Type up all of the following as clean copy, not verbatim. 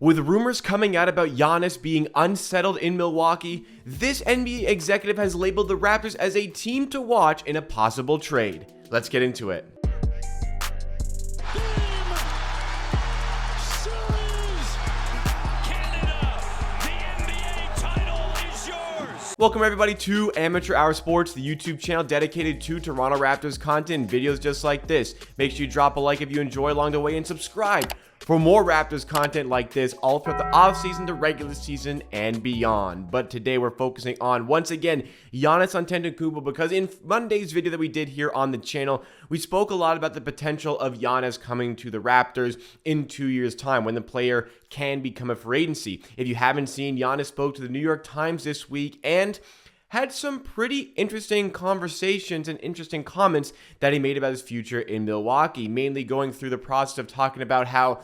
With rumors coming out about Giannis being unsettled in Milwaukee, this NBA executive has labeled the Raptors as a team to watch in a possible trade. Let's get into it. Welcome everybody to Amateur Hour Sports, the YouTube channel dedicated to Toronto Raptors content and videos just like this. Make sure you drop a like if you enjoy along the way and subscribe for more Raptors content like this all throughout the offseason, the regular season, and beyond. But today we're focusing on, once again, Giannis Antetokounmpo, because in Monday's video that we did here on the channel, we spoke a lot about the potential of Giannis coming to the Raptors in 2 years' time when the player can become a free agency. If you haven't seen, Giannis spoke to the New York Times this week and had some pretty interesting conversations and interesting comments that he made about his future in Milwaukee, mainly going through the process of talking about how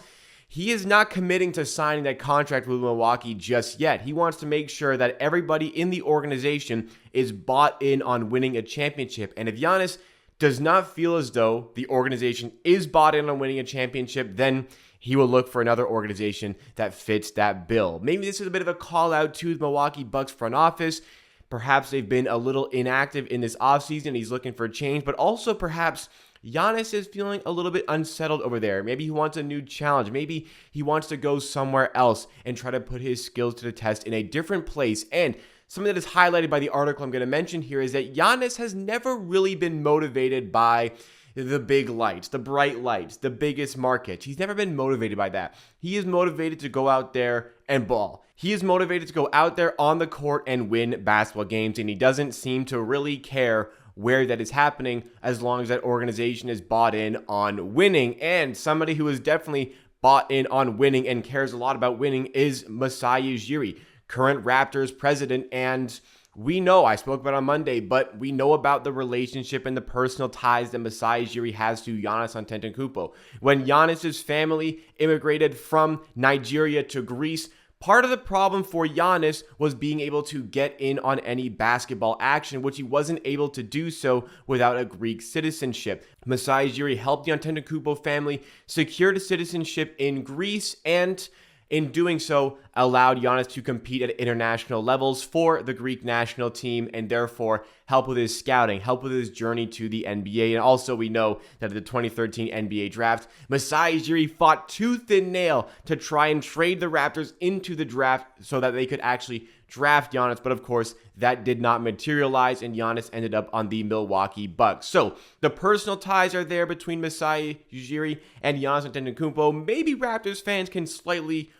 he is not committing to signing that contract with Milwaukee just yet. He wants to make sure that everybody in the organization is bought in on winning a championship. And if Giannis does not feel as though the organization is bought in on winning a championship, then he will look for another organization that fits that bill. Maybe this is a bit of a call out to the Milwaukee Bucks front office. Perhaps they've been a little inactive in this offseason. He's looking for a change, but also perhaps Giannis is feeling a little bit unsettled over there. Maybe he wants a new challenge. Maybe he wants to go somewhere else and try to put his skills to the test in a different place. And something that is highlighted by the article I'm going to mention here is that Giannis has never really been motivated by the big lights, the bright lights, the biggest markets. He's never been motivated by that. He is motivated to go out there and ball. He is motivated to go out there on the court and win basketball games, and he doesn't seem to really care where that is happening as long as that organization is bought in on winning. And somebody who is definitely bought in on winning and cares a lot about winning is Masai Ujiri, current Raptors president. And we know, I spoke about it on Monday, but we know about the relationship and the personal ties that Masai Ujiri has to Giannis Antetokounmpo. When Giannis's family immigrated from Nigeria to Greece, part of the problem for Giannis was being able to get in on any basketball action, which he wasn't able to do so without a Greek citizenship. Masai Ujiri helped the Antetokounmpo family secure the citizenship in Greece, and in doing so, allowed Giannis to compete at international levels for the Greek national team and therefore help with his scouting, help with his journey to the NBA. And also we know that at the 2013 NBA draft, Masai Ujiri fought tooth and nail to try and trade the Raptors into the draft so that they could actually draft Giannis. But of course, that did not materialize and Giannis ended up on the Milwaukee Bucks. So the personal ties are there between Masai Ujiri and Giannis Antetokounmpo. Maybe Raptors fans can slightly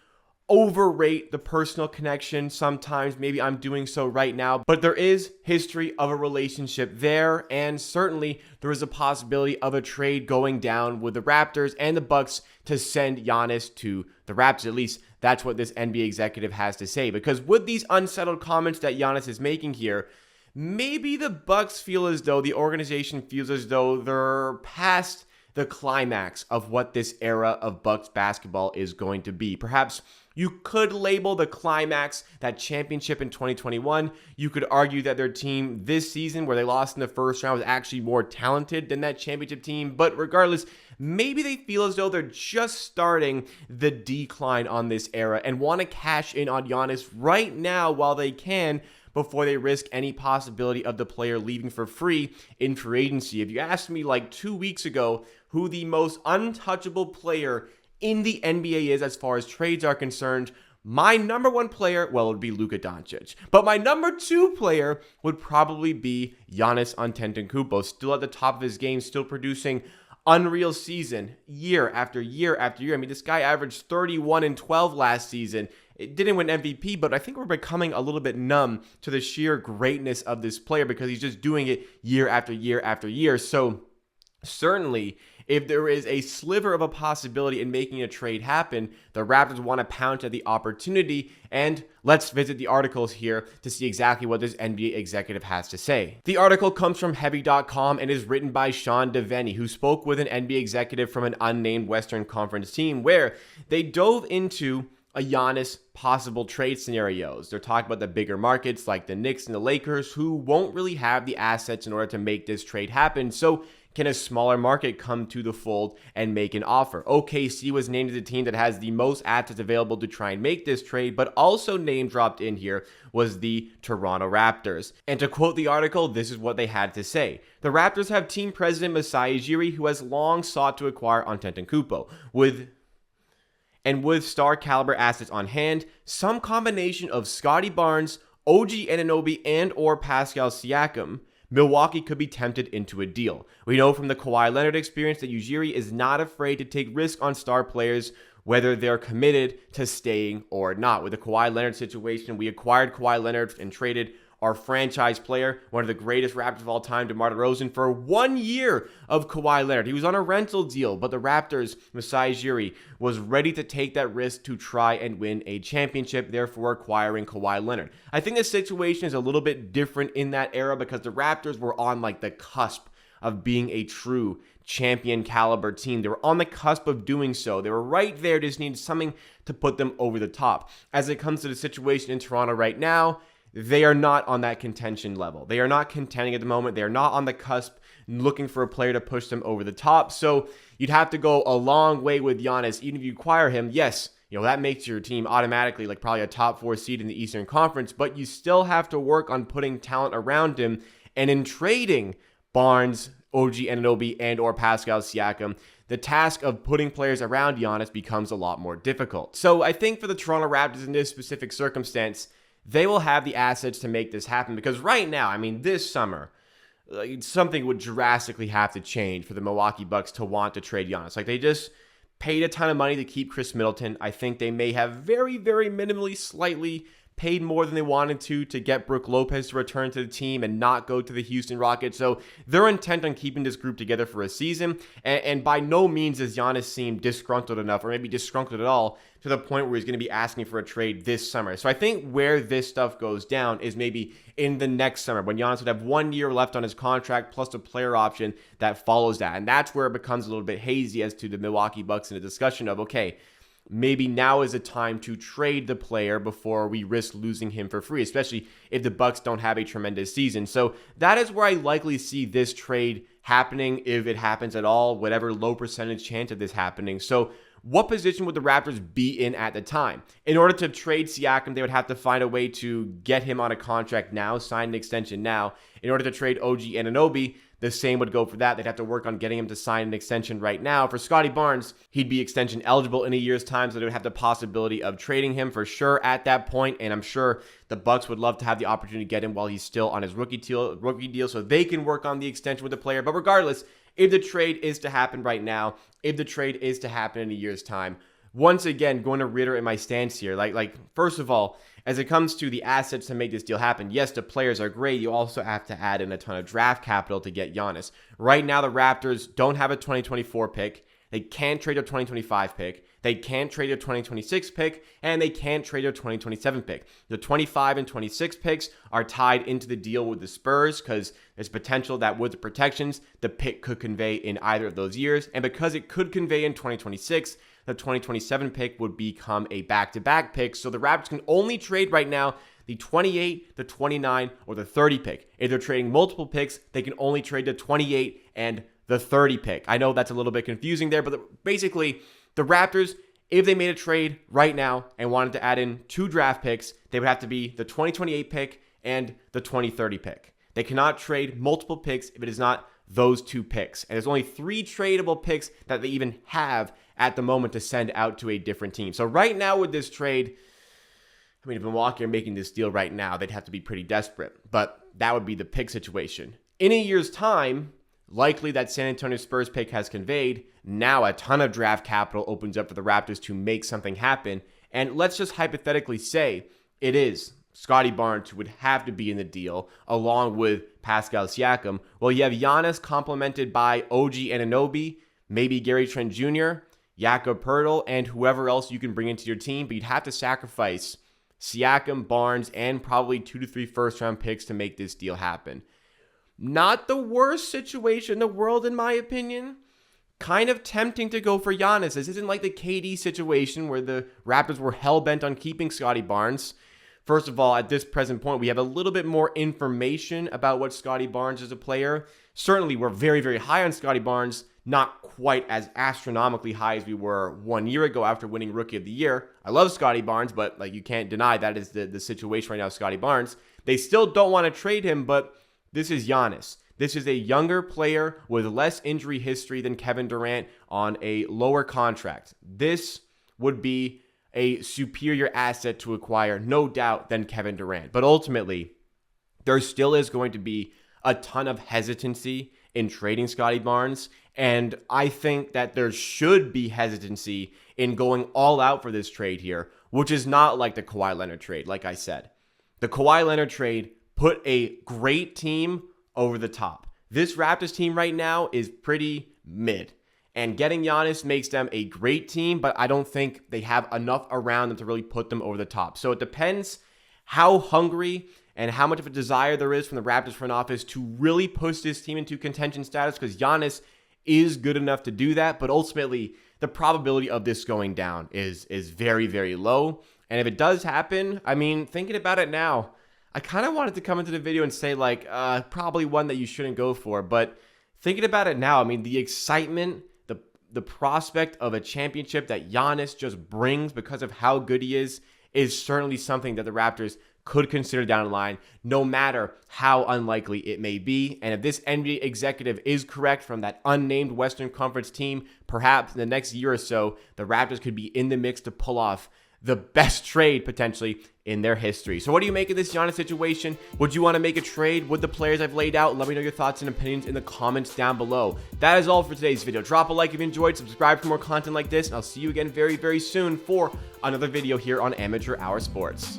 overrate the personal connection sometimes. Maybe I'm doing so right now, but there is history of a relationship there, and certainly there is a possibility of a trade going down with the Raptors and the Bucks to send Giannis to the Raptors. At least that's what this NBA executive has to say, because with these unsettled comments that Giannis is making here, maybe the Bucks feel as though, the organization feels as though they're past the climax of what this era of Bucks basketball is going to be. Perhaps you could label the climax that championship in 2021. You could argue that their team this season, where they lost in the first round, was actually more talented than that championship team. But regardless, maybe they feel as though they're just starting the decline on this era and want to cash in on Giannis right now while they can, before they risk any possibility of the player leaving for free in free agency. If you asked me like 2 weeks ago who the most untouchable player in the NBA is as far as trades are concerned, my number one player, well, it would be Luka Doncic. But my number two player would probably be Giannis Antetokounmpo, still at the top of his game, still producing unreal season year after year after year. I mean, this guy averaged 31 and 12 last season. It didn't win MVP, but I think we're becoming a little bit numb to the sheer greatness of this player because he's just doing it year after year after year. So certainly, if there is a sliver of a possibility in making a trade happen, the Raptors want to pounce at the opportunity. And let's visit the articles here to see exactly what this NBA executive has to say. The article comes from Heavy.com and is written by Sean Devaney, who spoke with an NBA executive from an unnamed Western Conference team, where they dove into a Giannis possible trade scenarios. They're talking about the bigger markets like the Knicks and the Lakers, who won't really have the assets in order to make this trade happen. So can a smaller market come to the fold and make an offer? OKC was named as the team that has the most assets available to try and make this trade, but also name dropped in here was the Toronto Raptors. And to quote the article, this is what they had to say. The Raptors have team president Masai Ujiri, who has long sought to acquire Antetokounmpo. With star caliber assets on hand, some combination of Scottie Barnes, OG Anunoby, and or Pascal Siakam, Milwaukee could be tempted into a deal. We know from the Kawhi Leonard experience that Ujiri is not afraid to take risks on star players, whether they're committed to staying or not. With the Kawhi Leonard situation, we acquired Kawhi Leonard and traded our franchise player, one of the greatest Raptors of all time, DeMar DeRozan, for 1 year of Kawhi Leonard. He was on a rental deal, but the Raptors, Masai Ujiri, was ready to take that risk to try and win a championship, therefore acquiring Kawhi Leonard. I think the situation is a little bit different in that era because the Raptors were on like the cusp of being a true champion caliber team. They were on the cusp of doing so. They were right there, just needed something to put them over the top. As it comes to the situation in Toronto right now, they are not on that contention level. They are not contending at the moment. They are not on the cusp looking for a player to push them over the top. So you'd have to go a long way with Giannis. Even if you acquire him, yes, that makes your team automatically like probably a top 4 seed in the Eastern Conference, but you still have to work on putting talent around him. And in trading Barnes, OG Anunoby, and or Pascal Siakam, the task of putting players around Giannis becomes a lot more difficult. So I think for the Toronto Raptors in this specific circumstance, they will have the assets to make this happen because right now, this summer, something would drastically have to change for the Milwaukee Bucks to want to trade Giannis. Like, they just paid a ton of money to keep Chris Middleton. I think they may have very, very minimally, slightly paid more than they wanted to get Brook Lopez to return to the team and not go to the Houston Rockets. So they're intent on keeping this group together for a season. And by no means does Giannis seem disgruntled enough or maybe disgruntled at all to the point where he's going to be asking for a trade this summer. So I think where this stuff goes down is maybe in the next summer when Giannis would have 1 year left on his contract plus a player option that follows that. And that's where it becomes a little bit hazy as to the Milwaukee Bucks in a discussion of, okay, maybe now is the time to trade the player before we risk losing him for free, especially if the Bucks don't have a tremendous season. So that is where I likely see this trade happening, if it happens at all, whatever low percentage chance of this happening. So what position would the Raptors be in at the time? In order to trade Siakam, they would have to find a way to get him on a contract now, sign an extension now. In order to trade OG Anunoby, the same would go for that. They'd have to work on getting him to sign an extension right now. For Scottie Barnes, he'd be extension eligible in a year's time, so they would have the possibility of trading him for sure at that point. And I'm sure the Bucks would love to have the opportunity to get him while he's still on his rookie deal so they can work on the extension with the player. But regardless, if the trade is to happen right now, if the trade is to happen in a year's time, once again, going to reiterate my stance here. Like first of all, as it comes to the assets to make this deal happen, yes, the players are great. You also have to add in a ton of draft capital to get Giannis. Right now, the Raptors don't have a 2024 pick. They can't trade their 2025 pick. They can't trade their 2026 pick, and they can't trade their 2027 pick. The 25 and 26 picks are tied into the deal with the Spurs because there's potential that with the protections, the pick could convey in either of those years. And because it could convey in 2026, the 2027 pick would become a back-to-back pick. So the Raptors can only trade right now the 28, the 29, or the 30 pick. If they're trading multiple picks, they can only trade the 28 and the 30 pick. I know that's a little bit confusing there, but basically the Raptors, if they made a trade right now and wanted to add in 2 draft picks, they would have to be the 2028 pick and the 2030 pick. They cannot trade multiple picks if it is not those 2 picks. And there's only 3 tradable picks that they even have at the moment to send out to a different team. So right now with this trade, if Milwaukee are making this deal right now, they'd have to be pretty desperate. But that would be the pick situation. In a year's time, likely that San Antonio Spurs pick has conveyed. Now a ton of draft capital opens up for the Raptors to make something happen. And let's just hypothetically say it is Scottie Barnes who would have to be in the deal along with Pascal Siakam. Well, you have Giannis complemented by OG Anunoby, maybe Gary Trent Jr., Jakob Poeltl, and whoever else you can bring into your team. But you'd have to sacrifice Siakam, Barnes, and probably 2 to 3 first-round picks to make this deal happen. Not the worst situation in the world, in my opinion. Kind of tempting to go for Giannis. This isn't like the KD situation where the Raptors were hell-bent on keeping Scottie Barnes. First of all, at this present point, we have a little bit more information about what Scottie Barnes is a player. Certainly, we're very, very high on Scottie Barnes, not quite as astronomically high as we were 1 year ago after winning Rookie of the Year. I love Scottie Barnes, but like, you can't deny that is the situation right now with Scottie Barnes. They still don't want to trade him, but this is Giannis. This is a younger player with less injury history than Kevin Durant on a lower contract. This would be a superior asset to acquire, no doubt, than Kevin Durant. But ultimately, there still is going to be a ton of hesitancy in trading Scottie Barnes, and I think that there should be hesitancy in going all out for this trade here, which is not like the Kawhi Leonard trade, like I said. The Kawhi Leonard trade put a great team over the top. This Raptors team right now is pretty mid, and getting Giannis makes them a great team, but I don't think they have enough around them to really put them over the top. So it depends how hungry and how much of a desire there is from the Raptors front office to really push this team into contention status, because Giannis is good enough to do that, but ultimately the probability of this going down is very, very low. And if it does happen, I mean, thinking about it now, I kind of wanted to come into the video and say like, probably one that you shouldn't go for, but thinking about it now, I mean, the excitement, the prospect of a championship that Giannis just brings because of how good he is certainly something that the Raptors could consider down the line, no matter how unlikely it may be. And if this NBA executive is correct from that unnamed Western Conference team, perhaps in the next year or so, the Raptors could be in the mix to pull off the best trade potentially in their history. So what do you make of this Giannis situation? Would you want to make a trade with the players I've laid out? Let me know your thoughts and opinions in the comments down below. That is all for today's video. Drop a like if you enjoyed, subscribe for more content like this, and I'll see you again very, very soon for another video here on Amateur Hour Sports.